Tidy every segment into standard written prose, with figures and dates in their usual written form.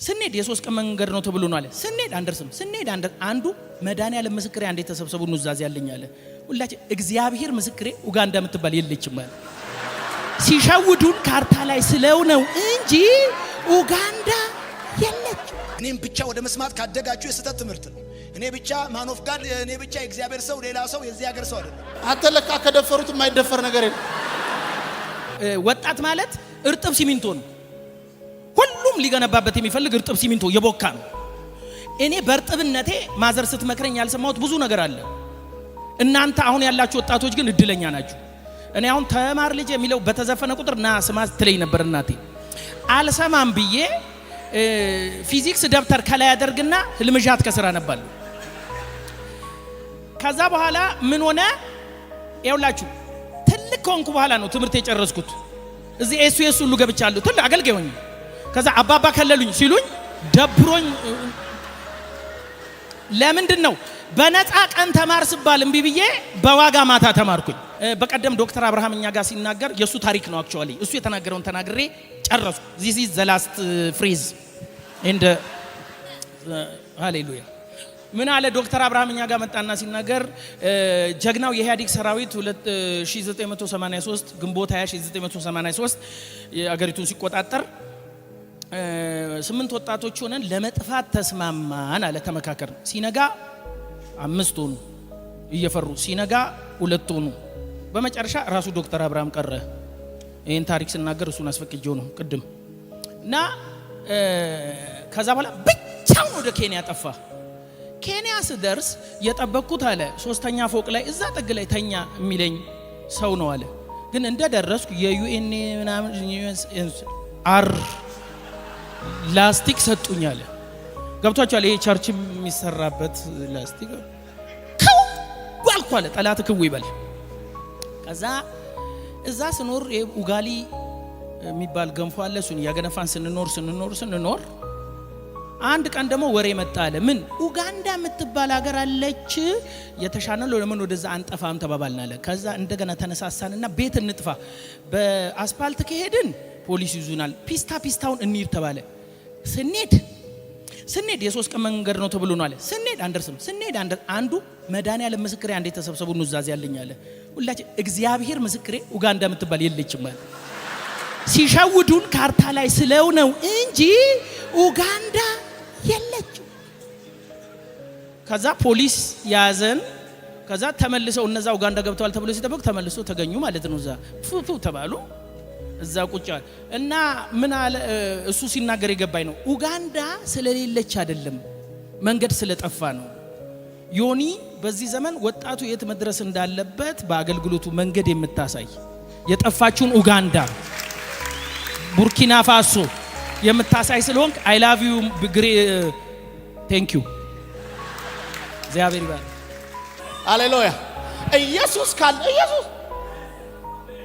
ስንሄድ የሶስት ቀን መንገድ ነው ተብሎ ነው አለ። ስንሄድ አንደርስም። ስንሄድ አንዱ መድኃኒዓለም ምስክሬ አንዴ ተሰብሰቡ ኑዛዜ ያለኝ አለ። ሁላችን እግዚአብሔር ምስክሬ ኡጋንዳ የምትባል የለችም አለ። ሲሸውዱን ካርታ ላይ ስለው ነው እንጂ ኡጋንዳ የለችም። እኔም ብቻ ወደ መስማት ካደጋችሁ የስተት ትምህርት ነው። እኔ ብቻ ማን ኦፍ ጋድ፣ እኔ ብቻ የእግዚአብሔር ሰው፣ ሌላ ሰው የዚህ ሀገር ሰው አይደለም። አተለካ ከደፈሩት የማይደፈር ነገር የለም። ወጣት ማለት እርጥብ ሲሚንቶ ነው። ሁሉም ሊገነባበት የሚፈልግ እርጥብ ሲሚንቶ የቦካ ነው። እኔ በእርጥብነቴ ማዘር ስትመክረኝ ያልሰማሁት ብዙ ነገር አለ። እናንተ አሁን ያላችሁ ወጣቶች ግን እድለኛ ናችሁ። እኔ አሁን ተማር ልጅ የሚለው በተዘፈነ ቁጥር ና ስማ ትለኝ ነበር እናቴ። አልሰማም ብዬ ፊዚክስ ደብተር ከላይ ያደርግና ህልምዣት ከስራ ነባለሁ። ከዛ በኋላ ምን ሆነ ይውላችሁ፣ ትልቅ ኮንኩ በኋላ ነው ትምህርት የጨረስኩት። እዚህ ኤስዩኤስ ሁሉ ገብቻለሁ ትልቅ አገልጋይ ሆኜ። ከዛ አባባ ከለሉኝ ሲሉኝ ደብሮኝ፣ ለምንድን ነው በነፃ ቀን ተማር ስባል እምቢ ብዬ በዋጋ ማታ ተማርኩኝ። በቀደም ዶክተር አብርሃም እኛ ጋር ሲናገር የሱ ታሪክ ነው። አክቹአሊ እሱ የተናገረውን ተናግሬ ጨረስኩ። this is the last phrase and ሃሌሉያ። ምን አለ ዶክተር አብርሃም እኛ ጋር መጣና ሲናገር ጀግናው የኢህአዴግ ሰራዊት 1983 ግንቦት 20 1983 አገሪቱን ሲቆጣጠር 8 ወጣቶች ሆነን ለመጥፋት ተስማማን አለ። ተመካከር። ሲነጋ 5 ሆኑ እየፈሩ፣ ሲነጋ 2 ሆኑ። በመጨረሻ ራሱ ዶክተር አብርሃም ቀረ። ይሄን ታሪክ ስናገር እሱን አስፈቅጄው ነው ቅድም። እና ከዛ በኋላ ብቻውን ወደ ኬንያ ጠፋ። ኬንያ ስደርስ የጠበቅኩት አለ 3ኛ ፎቅ ላይ እዛ ጥግ ላይ ተኛ የሚለኝ ሰው ነው አለ። ግን እንደደረስኩ የዩኤን ምናምን አር ላስቲክ ሰጡኝ አለ። ገብቷችኋል? ይሄ ቸርች የሚሰራበት ላስቲክ ከው ጓልኩ አለ። ጠላት ክው ይበል። ከዛ እዛ ስኖር ኡጋሊ የሚባል ገንፎ አለ። እሱን ያገነፋን ስንኖር አንድ ቀን ደግሞ ወሬ መጣ አለ። ምን ኡጋንዳ የምትባል ሀገር አለች፣ የተሻለ ነው፣ ለምን ወደዛ አንጠፋም ተባባልን አለ። ከዛ እንደገና ተነሳሳንና ቤት እንጥፋ፣ በአስፋልት ከሄድን ፖሊስ ይዙናል፣ ፒስታውን እንሂድ ተባለ። ስንሄድ የሶስት ቀን መንገድ ነው ተብሎ ነው አለ። ስንሄድ አንደርስም። ስንሄድ አንዱ መድኃኒዓለም ምስክሬ አንዴ ተሰብሰቡ ኑዛዜ ያለኝ አለ። ሁላችን እግዚአብሔር ምስክሬ ኡጋንዳ የምትባል የለችም አለ። ሲሸውዱን ካርታ ላይ ስለው ነው እንጂ ኡጋንዳ የለችም። ከዛ ፖሊስ ያዘን። ከዛ ተመልሰው እነዛ ኡጋንዳ ገብተዋል ተብሎ ሲጠበቅ ተመልሰው ተገኙ ማለት ነው። እዛ ፉፉ ተባሉ። እዛ ቁጭ እና ምን አለ እሱ ሲናገር የገባኝ ነው። ኡጋንዳ ስለሌለች አይደለም፣ መንገድ ስለጠፋ ነው። ዮኒ በዚህ ዘመን ወጣቱ የት መድረስ እንዳለበት በአገልግሎቱ መንገድ የምታሳይ የጠፋችውን ኡጋንዳ፣ ቡርኪና ፋሶ የምታሳይ ስለሆንክ አይ ላቭ ዩ ግሬ ቴንክ ዩ እግዚአብሔር ይባርክ። ሃሌሉያ። ኢየሱስ ካለ ኢየሱስ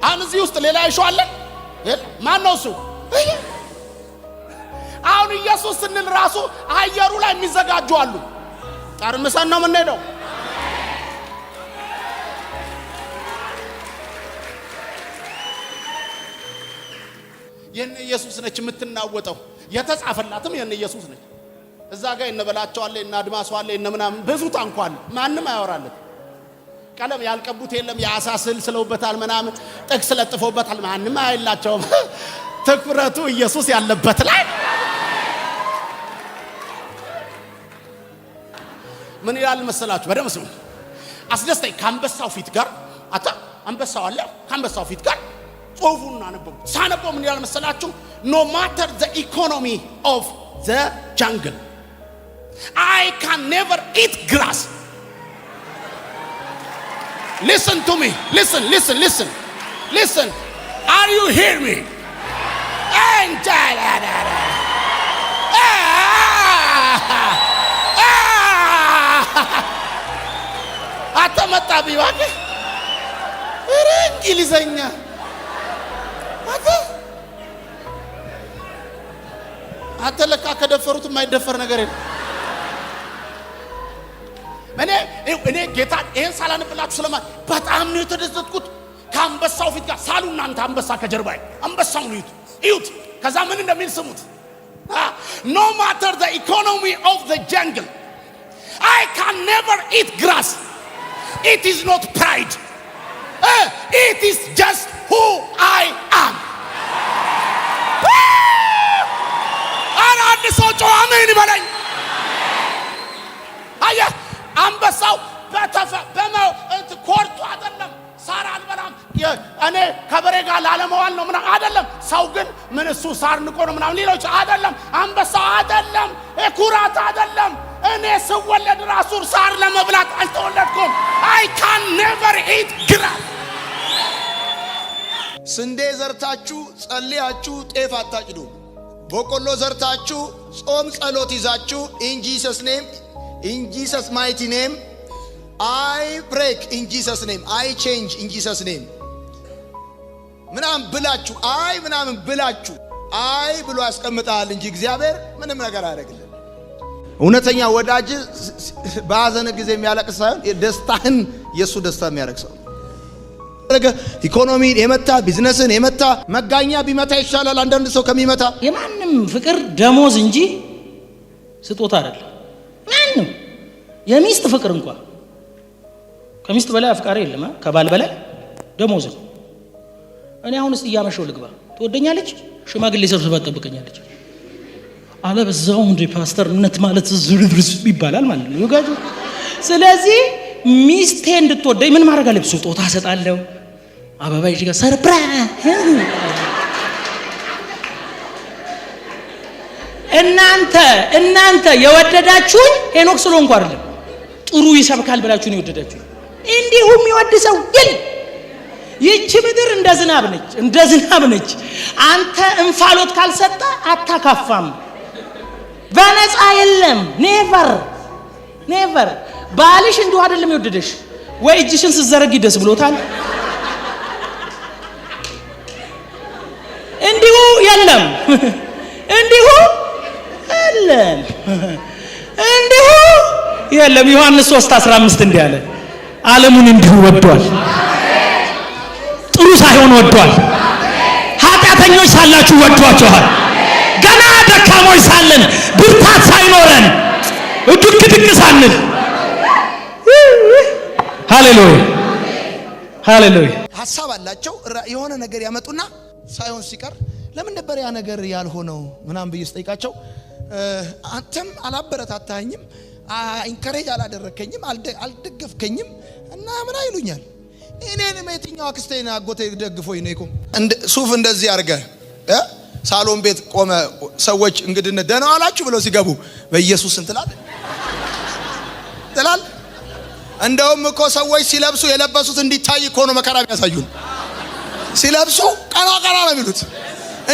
አሁን እዚህ ውስጥ ሌላ ይሾአለ ማን ነው እሱ? አሁን ኢየሱስ ስንል ራሱ አየሩ ላይ የሚዘጋጁ አሉ። ጠርምሰን ነው የምንሄደው። የነ ኢየሱስ ነች የምትናወጠው። የተጻፈላትም የነ ኢየሱስ ነች። እዛ ጋር እነበላቸዋለ እና አድማሷለ እና ምናምን ብዙ ታንኳል። ማንም አያወራለት። ቀለም ያልቀቡት የለም። ያሳስል ስለውበታል ምናምን ጥቅስ ለጥፎበታል። ማንም አይላቸውም። ትኩረቱ ኢየሱስ ያለበት ላይ ምን ይላል መሰላችሁ? በደም ስሙ። አስደስተኝ ከአንበሳው ፊት ጋር አታ አንበሳው አለ ከአንበሳው ፊት ጋር ጽሁፉን አነበብኩ። ሳነበው ምን ይላል መሰላችሁ? no matter the economy of the jungle I can never eat grass. Listen to me. Listen. Are you hear me? አተመጣ ቢባክ እንግሊዘኛ አተለካ ከደፈሩት የማይደፈር ነገር የለም። እኔ ጌታ ይሄን ሳላነብላችሁ ስለማ በጣም ነው የተደሰትኩት። ከአንበሳው ፊት ጋር ሳሉና አንተ አንበሳ ከጀርባዬ አንበሳውን እዩት። ከዛ ምን እንደሚል ስሙት። no matter the economy of the jungle, I can never eat grass. It is not pride. It is just who I am. አንድ ሰው ጮህ አሜን ይበለኝ። አየህ አንበሳው ኮርቱ አይደለም ሳር አልበላም እኔ ከበሬ ጋር ላለመዋል ነው ምናምን አይደለም። ሰው ግን ምን እሱ ሳር ንቆ ነው ምናምን ሌሎች አይደለም። አንበሳው አይደለም፣ ኩራት አይደለም። እኔ ስወለድ ራሱ ሳር ለመብላት አልተወለድኩም። I can never eat grass። ስንዴ ዘርታችሁ ጸልያችሁ ጤፍ አታጭዱ። በቆሎ ዘርታችሁ ጾም ጸሎት ይዛችሁ in Jesus name, in Jesus mighty name, I break in Jesus name, I change in Jesus name ምናምን ብላችሁ ምናምን ብላችሁ ብሎ ያስቀምጣል እንጂ እግዚአብሔር ምንም ነገር አያደርግልም። እውነተኛ ወዳጅ በአዘነ ጊዜ የሚያለቅስ ሳይሆን ደስታህን የሱ ደስታ የሚያደርግ ሰው። ኢኮኖሚ የመታ ቢዝነስን የመታ መጋኛ ቢመታ ይሻላል አንዳንድ ሰው ከሚመታ። የማንም ፍቅር ደሞዝ እንጂ ስጦታ አይደለም። ማንም የሚስት ፍቅር እንኳን ከሚስት በላይ አፍቃሪ የለም። ከባል በላይ ደሞዝ ነው። እኔ አሁንስ እያመሸው ልግባ ትወደኛለች፣ ሽማግሌ ሰብስባ ትጠብቀኛለች። አለበዛው እንደ ፓስተርነት ማለት ዝርዝር ይባላል ማለት ነው ይጋጁ። ስለዚህ ሚስቴ እንድትወደኝ ምን ማድረግ አለብኝ? ስጦታ ሰጣለሁ፣ አበባ ይዤ ጋር ሰርፕራይዝ። እናንተ የወደዳችሁኝ ሄኖክ ስለሆንኩ አይደለም፣ ጥሩ ይሰብካል ብላችሁ ነው የወደዳችሁኝ። እንዲሁም ይወድሰው ይል ይህች ምድር እንደ ዝናብ ነች። አንተ እንፋሎት ካልሰጠ አታካፋም። በነፃ የለም። ኔቨር ባልሽ እንዲሁ አይደለም ይወደደሽ ወይ እጅሽን ስትዘረጊ ደስ ብሎታል። እንዲሁ የለም። ዮሐንስ 3:15 እንዲህ አለ፣ ዓለሙን እንዲሁ ወዷል፣ ጥሩ ሳይሆን ወዷል። ኃጢአተኞች ሳላችሁ ወዷቸዋል። ገና ደካሞች ሳለን ብርታት ሳይኖረን ድቅ ሳንል ሃሌሉያ ሐሳብ አላቸው። የሆነ ነገር ያመጡና ሳይሆን ሲቀር ለምን ነበር ያ ነገር ያልሆነው ምናምን ብዬ ስጠይቃቸው አንተም አላበረታታኝም፣ ኢንከሬጅ አላደረከኝም፣ አልደገፍከኝም እና ምን አይሉኛል። እኔንም የትኛው አክስቴና አጎቴ ደግፎኝ ነው ይቆም ሱፍ እንደዚህ አርገ ሳሎን ቤት ቆመ። ሰዎች እንግድነት ደህና ዋላችሁ ብለው ሲገቡ በኢየሱስ እንትላል እንደውም እኮ ሰዎች ሲለብሱ የለበሱት እንዲታይ እኮ ነው መከራ የሚያሳዩን። ሲለብሱ ቀና ነው የሚሉት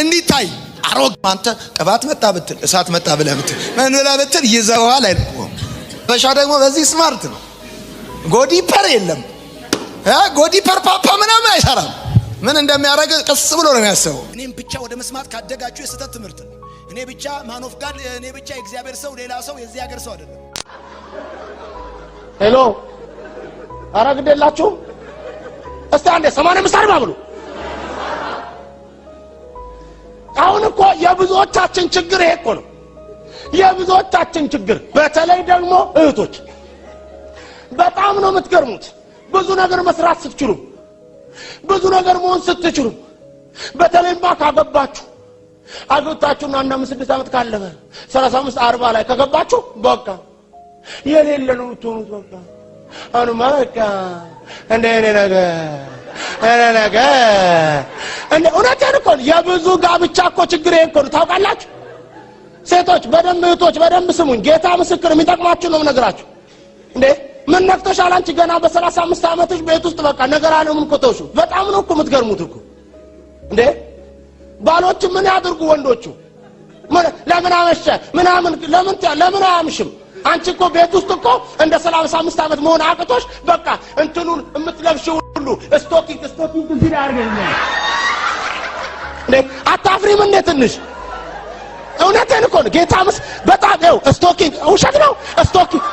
እንዲታይ። አሮግ አንተ ቅባት መጣ ብትል እሳት መጣ ብለህ ብትል ምን ብለህ ብትል ይዘዋል አይደለም። በሻ ደግሞ በዚህ ስማርት ነው። ጎዲፐር የለም። ጎዲፐር ፓፓ ምናምን አይሰራም። ምን እንደሚያደርግ ቀስ ብሎ ነው የሚያስበው። እኔም ብቻ ወደ መስማት ካደጋችሁ የስተት ትምህርት ነው። እኔ ብቻ ማን ኦፍ ጋድ፣ እኔ ብቻ የእግዚአብሔር ሰው፣ ሌላ ሰው የዚህ ሀገር ሰው አይደለም። ሄሎ አረግደላችሁ እስቲ አንዴ 85 40 ብሉ። አሁን እኮ የብዙዎቻችን ችግር ይሄ እኮ ነው። የብዙዎቻችን ችግር በተለይ ደግሞ እህቶች በጣም ነው የምትገርሙት። ብዙ ነገር መስራት ስትችሉ፣ ብዙ ነገር መሆን ስትችሉ፣ በተለይማ ካገባችሁ አግብታችሁና አንድ 5-6 ዓመት ካለፈ 35 40 ላይ ከገባችሁ በቃ የሌለ ነው የምትሆኑት። በቃ አሁንማ በቃ እንደ እኔ ነገር እውነቴን እኮ የብዙ ጋብቻ እኮ ችግር ይሄ እኮ ነው። ታውቃላችሁ ሴቶች በደንብ እህቶች በደንብ ስሙኝ። ጌታ ምስክር የሚጠቅማችሁ ነው የምነግራችሁ። እንዴ ምን ነክተሻል አንቺ ገና በ35 ዓመትሽ ቤት ውስጥ በቃ ነገር አለ ምን ኮተውሽ? በጣም ነው እኮ የምትገርሙት እኮ። እንዴ ባሎች ምን ያድርጉ ወንዶቹ? ለምን አመሸ ምናምን ለምን አያምሽም? አንቺ እኮ ቤት ውስጥ እኮ እንደ 35 ዓመት መሆን አቅቶሽ በቃ እንትኑን የምትለብሽው ሁሉ ስቶኪንግ እዚህ አርገኝ። እንዴ አታፍሪም እንዴ ትንሽ? እውነቴን እኮ ነው ጌታ በጣም ይኸው ስቶኪንግ ውሸት ነው። ስቶኪንግ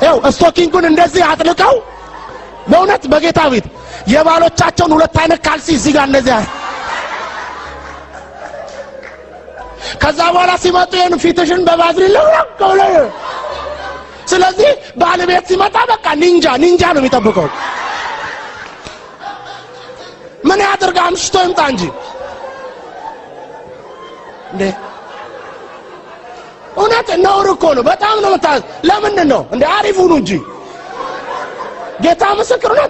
ይኸው ስቶኪንጉን እንደዚህ አጥልቀው በእውነት በጌታ ቤት የባሎቻቸውን ሁለት አይነት ካልሲ እዚህ ጋር እንደዚህ ከዛ በኋላ ሲመጡ ይሄን ፊትሽን በባዝሊን ለውቀው ላይ ስለዚህ ባለቤት ሲመጣ በቃ ኒንጃ ነው የሚጠብቀው ምን ያድርጋ አምሽቶ ይምጣ እንጂ እንዴ እውነት ነውር እኮ ነው በጣም ነው መታዝ ለምን ነው እንዴ አሪፉ ነው እንጂ ጌታ ምስክር ነው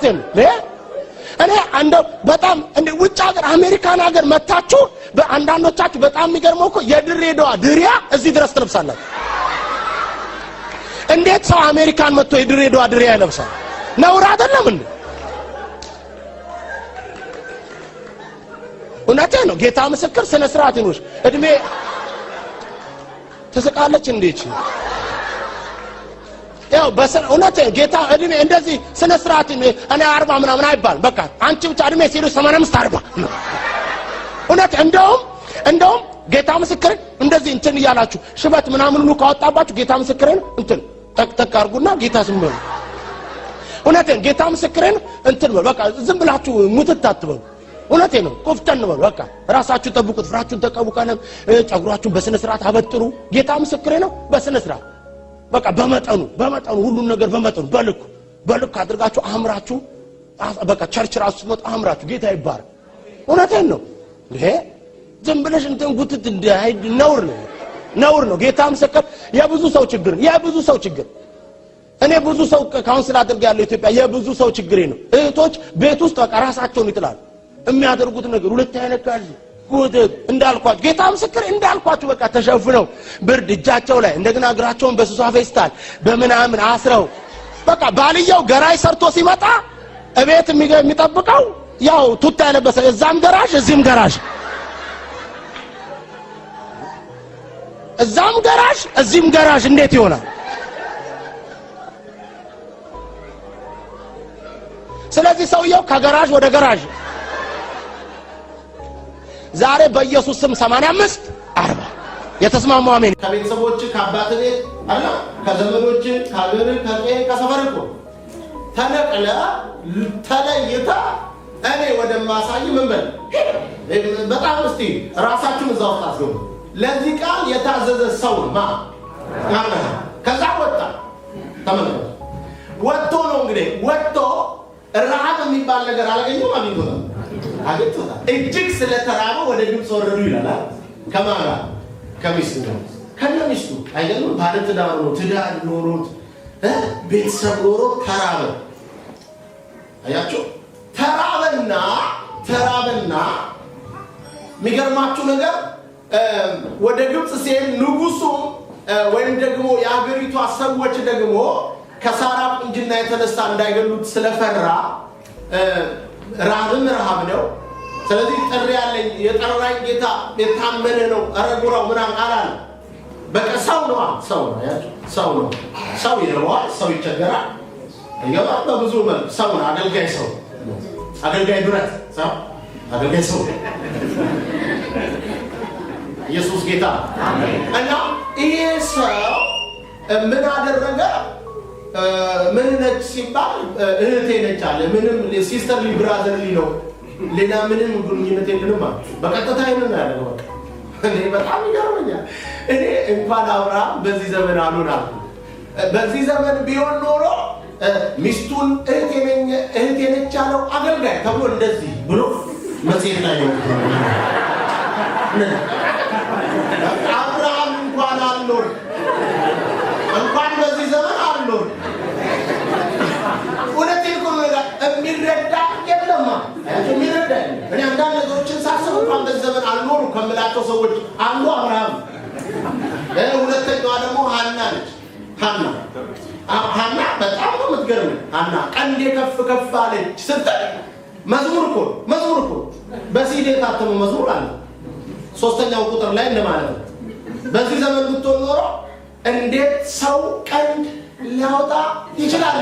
እኔ አንደ በጣም እንደ ውጭ ሀገር አሜሪካን ሀገር መታችሁ በአንዳንዶቻችሁ በጣም የሚገርመው እኮ የድሬዳዋ ድሪያ እዚህ ድረስ ትለብሳላችሁ እንዴት ሰው አሜሪካን መጥቶ የድሬዳዋ ድሪያ ይለብሳል ነውር አይደለም እንዴ እውነቴ ነው ጌታ ምስክር ስነ ስርዓት ይኑር እድሜ ተሰቃለች እንዴት ያው በሰነ እውነቴ ጌታ እድሜ እንደዚህ ስነ ስርዓት እኔ 40 ምናምን አይባል በቃ አንቺ ብቻ እድሜ ሲሉ 85 40 እውነት እንደውም ጌታ ምስክር እንደዚህ እንትን ይያላችሁ ሽበት ምናምን ሁሉ ካወጣባችሁ ጌታ ምስክርን እንትን ተክ አርጉና ጌታ ዝም በሉ እውነቴ ጌታ ምስክርን እንትን በሉ በቃ ዝም ብላችሁ ሙትት አትበሉ እውነቴ ነው ቆፍጠን በሉ በቃ ራሳችሁ ጠብቁት ፍራችሁን ተቀቡቀነ ጫጉራችሁን በስነ ስርዓት አበጥሩ ጌታ ምስክሬ ነው በስነ ስርዓት በቃ በመጠኑ ሁሉን ነገር በመጠኑ በልክ አድርጋችሁ አምራችሁ በቃ ቸርች ራሱ ስትመጡ አምራችሁ ጌታ ይባርክ እውነቴን ነው ይሄ ዝም ብለሽ እንትን ጉትት እንዳይ ነውር ነው ጌታ ምስክር የብዙ ሰው ችግር እኔ ብዙ ሰው ካውንስል አድርጋ ያለው ኢትዮጵያ የብዙ ሰው ችግሬ ነው እህቶች ቤት ውስጥ በቃ ራሳቸውን ይጥላሉ የሚያደርጉት ነገር ሁለት አይነካል ጉድት እንዳልኳችሁ ጌታ ምስክር እንዳልኳችሁ በቃ ተሸፍነው ብርድ እጃቸው ላይ እንደገና እግራቸውን በሱሳ ፌስታል በመናምን አስረው በቃ ባልየው ገራይ ሰርቶ ሲመጣ እቤት የሚጠብቀው ያው ቱታ ያለበሰ እዛም ገራሽ እዚህም ገራሽ እዛም ገራሽ እዚህም ገራሽ እንዴት ይሆናል ስለዚህ ሰውየው ከገራሽ ወደ ገራሽ ዛሬ በኢየሱስ ስም 85 40 የተስማሙ አሜን ከቤተሰቦች ከአባት ቤት አላ ከዘመዶች ከሀገር ከሰፈር እኮ ተነቅለ ተለይታ እኔ ወደማሳይ ምን በል በጣም እስቲ ራሳችሁን እዛው ታስገቡ ለዚህ ቃል የታዘዘ ሰው ማን ከዛ ተመለከቱ ወጥቶ ነው እንግዲህ ወጥቶ ረሃብ የሚባል ነገር አላገኘም አግኝቶታል እጅግ ስለተራበ ወደ ግብፅ ወረዱ ይላል ከማራ ከሚስቱ አይደለም ባለ ትዳር ኖሮት ቤተሰብ ኖሮ ተራበ አያችሁ ተራበና የሚገርማችሁ ነገር ወደ ግብፅ ሲሄድ ንጉሱ ወይም ደግሞ የሀገሪቷ ሰዎች ደግሞ ከሳራ ቁንጅና የተነሳ እንዳይገሉት ስለፈራ ረሃብ ነው ስለዚህ ጥሪ ያለኝ የጠራኝ ጌታ የታመነ ነው አረጉራው ምናምን አላለ በቃ ሰው ነው ሰው ይረዋል ሰው ይቸገራል ይገባ በብዙ መልክ ሰው ነው አገልጋይ ብረት አገልጋይ ሰው ኢየሱስ ጌታ እና ይሄ ሰው ምን አደረገ ምን ነች ሲባል እህቴ ነች አለ ምንም ሲስተርሊ ብራዘርሊ ነው ሌላ ምንም ግንኙነት የለንም በቀጥታ ይሄንን ያደረገው እኔ በጣም ይገርመኛል እኔ እንኳን አብርሃም በዚህ ዘመን አልሆናል በዚህ ዘመን ቢሆን ኖሮ ሚስቱን እህቴ ነች ያለው አገልጋይ ተብሎ እንደዚህ ብሎ መጽሔት ላይ ነው አብርሃም እንኳን አልኖር እንኳን በዚህ ዘመን አልኖር ሁለቴን ኮሎጋ የሚረዳ የለማ የሚረዳ እኔ አንዳንድ ነገሮችን ሳስብ እንኳን በዚህ ዘመን አልኖሩ ከምላቸው ሰዎች አንዱ አብርሃም ሁለተኛዋ ደግሞ ሐና ነች ሐና በጣም ነው የምትገርመኝ ሐና ቀንዴ ከፍ አለች ስትል መዝሙር እኮ በሲዲ የታተመ መዝሙር አለ ሶስተኛው ቁጥር ላይ እንደማለት ነው በዚህ ዘመን ብትሆን ኖሮ እንዴት ሰው ቀንድ ሊያወጣ ይችላል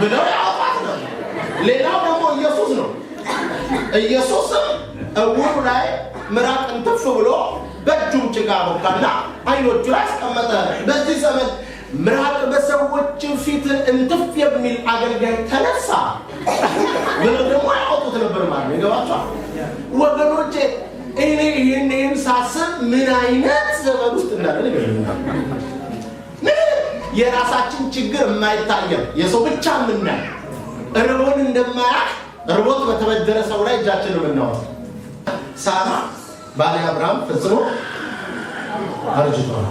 ብለው ያወጣት ነው ሌላው ደግሞ ኢየሱስ ነው ኢየሱስም እውሩ ላይ ምራቅ እንትፍ ብሎ በእጁም ጭቃ ቦካና አይኖቹ ላይ አስቀመጠ በዚህ ዘመን ምራቅ በሰዎች ፊት እንትፍ የሚል አገልጋይ ተነሳ ብለው ደግሞ ያወጡት ነበር ማለት ነው ይገባችኋል ወገኖቼ እኔ ይሄንን ሳስብ ምን አይነት ዘመን ውስጥ እንዳለ የራሳችን ችግር የማይታየው የሰው ብቻ ምናል እርቦን እንደማያቅ እርቦት በተበደረ ሰው ላይ እጃችንን እናወጣ። ሳራ ባለ አብርሃም ፈጽሞ አርጅቷል።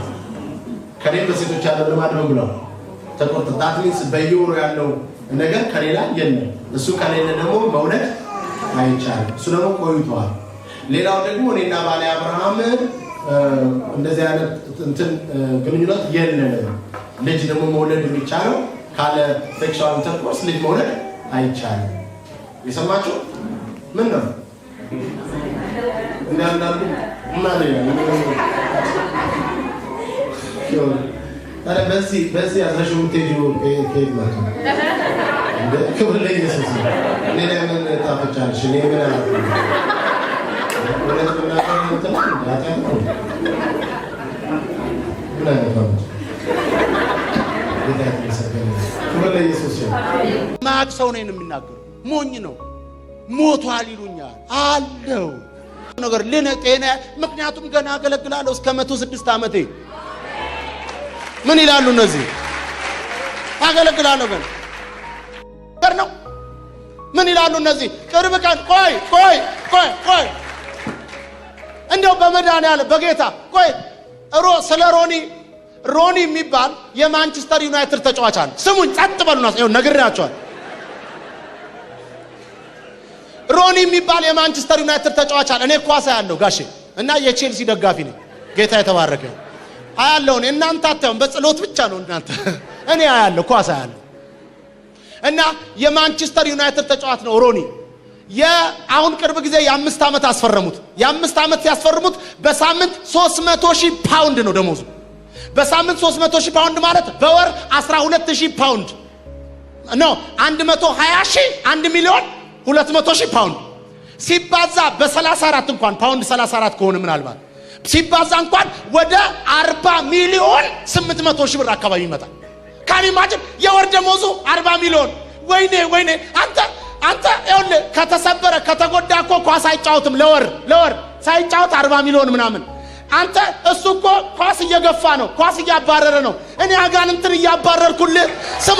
ከኔ በሴቶች ያለው ልማድ ነው ብለው ተቆጥታት ሊንስ በየወሩ ያለው ነገር ከሌላ የለም። እሱ ከሌለ ደግሞ መውለድ አይቻልም። እሱ ደግሞ ቆይቷል። ሌላው ደግሞ እኔና ባለ አብርሃም እንደዚህ አይነት እንትን ግንኙነት የለንም። ልጅ ደግሞ መውለድ የሚቻለው ካለ ሴክሹዋል ኢንተርኮርስ ልጅ መውለድ አይቻልም። የሰማችሁ ምን ነው? እንዳንዳንዱ ማለት ነው በዚህ አዝረሽው ትሄጂው ከየት ማለት ነው? ክብር ለኢየሱስ ነው። እኔ ለምን ታፈቻለሽ? እኔ ምን አደረኩ? ወለተ ምናምን እንትን ክብር ለኢየሱስ ነው። ማቅ ሰው ነው የሚናገረው። ሞኝ ነው። ሞቷል ይሉኛል አለው ነገር ለኔ ምክንያቱም ገና አገለግላለሁ እስከ 106 ዓመቴ። ምን ይላሉ እነዚህ? አገለግላለሁ ገና ነው። ምን ይላሉ እነዚህ? ቅርብ ቀን ቆይ እንደው በመድኃኒዓለም በጌታ ቆይ ስለ ሮኒ የሚባል የማንቸስተር ዩናይትድ ተጫዋች አለ። ስሙኝ፣ ጸጥ በሉና ይኸው ነግሬያቸዋለሁ። ሮኒ የሚባል የማንቸስተር ዩናይትድ ተጫዋች አለ። እኔ ኳስ አያለሁ ጋሼ እና የቼልሲ ደጋፊ ነኝ። ጌታ የተባረከ አያለሁ። እናንተ አታዩም፣ በጸሎት ብቻ ነው እናንተ። እኔ አያለሁ፣ ኳስ አያለሁ። እና የማንቸስተር ዩናይትድ ተጫዋች ነው ሮኒ። አሁን ቅርብ ጊዜ የ5 ዓመት አስፈረሙት። የ5 ዓመት ሲያስፈርሙት በሳምንት 300,000 ፓውንድ ነው ደሞዙ። በሳምንት 300,000 ፓውንድ ማለት በወር 12,000 ፓውንድ ነው። 120,000 1,200,000 ፓውንድ ሲባዛ በ34 እንኳን ፓውንድ 34 ከሆነ ምናልባት ሲባዛ እንኳን ወደ 40,800,000 ብር አካባቢ ይመጣል። ካኒ ማጅን የወር ደሞዙ 40 ሚሊዮን። ወይኔ አንተ ይሁን ከተሰበረ ከተጎዳ እኮ ኳስ አይጫወትም። ለወር ሳይጫወት 40 ሚሊዮን ምናምን። አንተ እሱ እኮ ኳስ እየገፋ ነው፣ ኳስ እያባረረ ነው። እኔ አጋንንትን እያባረርኩልህ ስማ